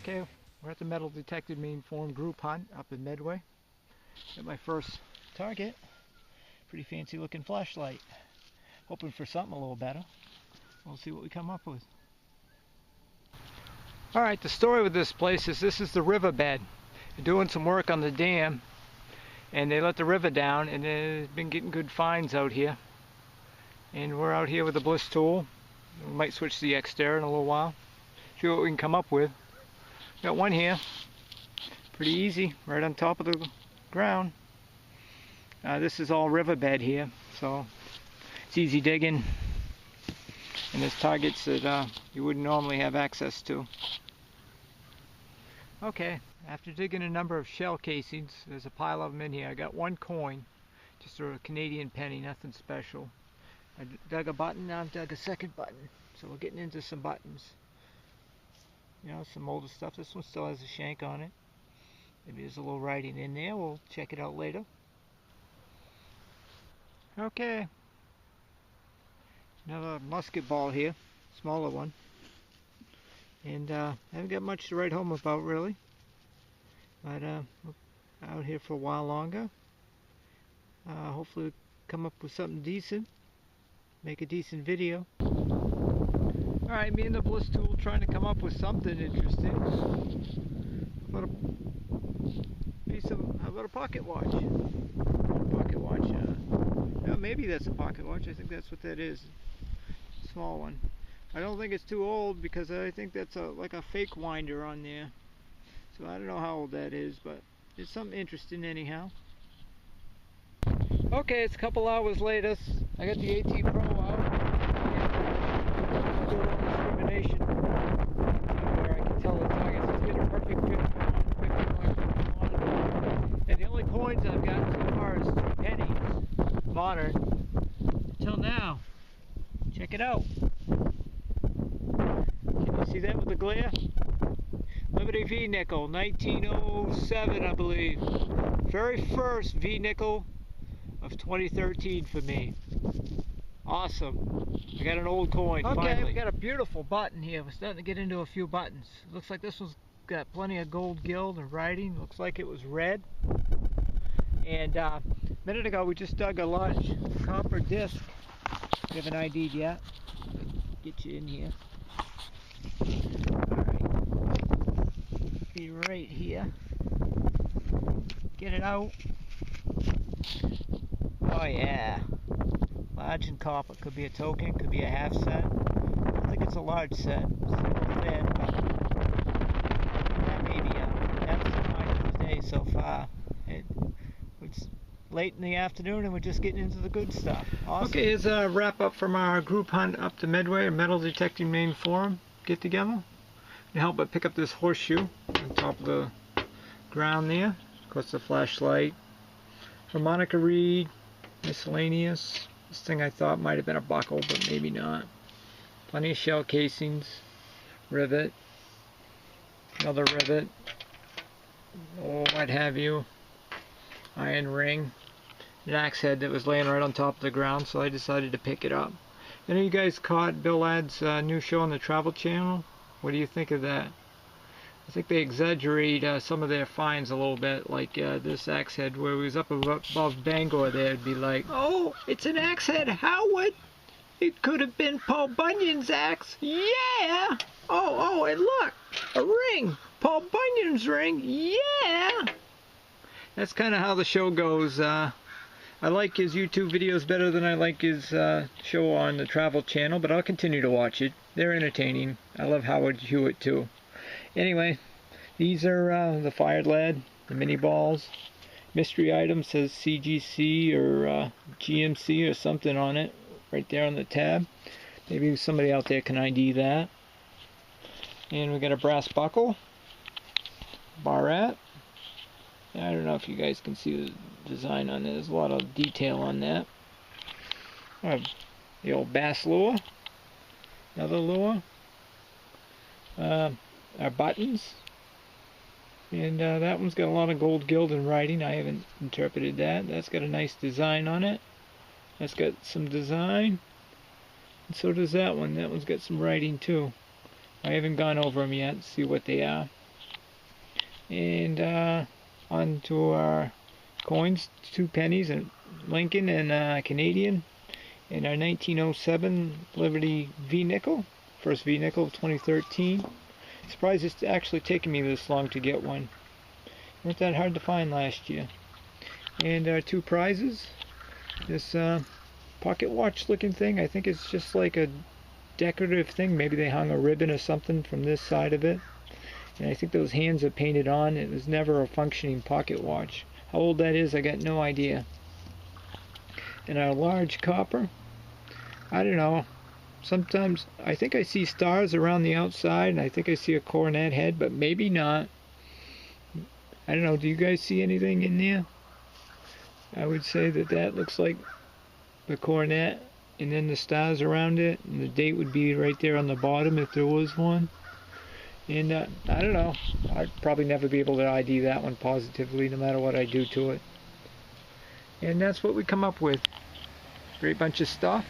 Okay, we're at the Metal Detecting Maine forum group hunt up in Meadway. Got my first target. Pretty fancy looking flashlight. Hoping for something a little better. We'll see what we come up with. Alright, the story with this place is this is the riverbed. They're doing some work on the dam and they let the river down, and they've been getting good finds out here. And we're out here with the bliss tool. We might switch to the x-terra in a little while. See what we can come up with. Got one here, pretty easy, right on top of the ground. This is all riverbed here, so it's easy digging, and there's targets that you wouldn't normally have access to. Okay, after digging a number of shell casings, there's a pile of them in here. I got one coin, just a Canadian penny, nothing special. I dug a button, now I've dug a second button, so we're getting into some buttons. You know, some older stuff. This one still has a shank on it. Maybe there's a little writing in there. We'll check it out later. Okay. Another musket ball here. Smaller one. And I haven't got much to write home about, really. But we're out here for a while longer. Hopefully we'll come up with something decent. Make a decent video. Alright, me and the bliss tool trying to come up with something interesting. How about a pocket watch? Pocket watch. No, maybe that's a pocket watch. I think that's what that is. Small one. I don't think it's too old because I think that's like a fake winder on there. So I don't know how old that is, but it's something interesting anyhow. Okay, it's a couple hours later. I got the AT Pro out. Discrimination where I can tell the targets. Let's get a perfect 51. And the only coins I've got so far is 3 pennies. Modern. Until now. Check it out. Can you see that with the glare? Liberty V nickel, 1907 I believe. Very first V nickel of 2013 for me. Awesome. I got an old coin, okay, finally. We got a beautiful button here. We're starting to get into a few buttons. Looks like this one's got plenty of gold gild and writing. Looks like it was red. And a minute ago we just dug a large copper disc. We haven't ID'd yet. Get you in here. Alright. Be right here. Get it out. Oh yeah. Large and copper. Could be a token, could be a half set. I don't think it's a large set. It's a little thin, but that may be that's the find of the day so far. It's late in the afternoon and we're just getting into the good stuff. Awesome. Okay, here's a wrap up from our group hunt up to Meadway, a Metal Detecting Maine forum get together. To help but pick up this horseshoe on top of the ground there. Of course, the flashlight, harmonica reed, miscellaneous. This thing I thought might have been a buckle, but maybe not. Plenty of shell casings, rivet, another rivet, or what have you, iron ring, an axe head that was laying right on top of the ground, so I decided to pick it up. Any of you guys caught Bill Ladd's new show on the Travel Channel? What do you think of that? I think they exaggerate some of their finds a little bit, like this axe head where we was up above Bangor there, it'd be like, oh, it's an axe head, Howard! It could have been Paul Bunyan's axe! Yeah! Oh, and look! A ring! Paul Bunyan's ring! Yeah! That's kind of how the show goes. I like his YouTube videos better than I like his show on the Travel Channel, but I'll continue to watch it. They're entertaining. I love Howard Hewitt too. Anyway, these are the fired lead, the mini balls. Mystery item says CGC or GMC or something on it, right there on the tab. Maybe somebody out there can ID that. And we got a brass buckle, barrette. I don't know if you guys can see the design on it. There's a lot of detail on that. The old bass lure, another lure. Our buttons, and that one's got a lot of gold gild and writing. I haven't interpreted that. That's got a nice design on it. That's got some design, and so does that one. That one's got some writing too. I haven't gone over them yet to see what they are. And onto our coins, 2 pennies, and Lincoln and Canadian, and our 1907 Liberty V nickel, first V nickel of 2013. Surprised it's actually taken me this long to get one. Weren't that hard to find last year. And our 2 prizes, this pocket watch looking thing. I think it's just like a decorative thing. Maybe they hung a ribbon or something from this side of it. And I think those hands are painted on. It was never a functioning pocket watch. How old that is, I got no idea. And our large copper, I don't know. Sometimes I think I see stars around the outside, and I think I see a coronet head, but maybe not. I don't know, do you guys see anything in there? I would say that that looks like the coronet, and then the stars around it, and the date would be right there on the bottom if there was one. And I don't know, I'd probably never be able to ID that one positively no matter what I do to it. And that's what we come up with. Great bunch of stuff.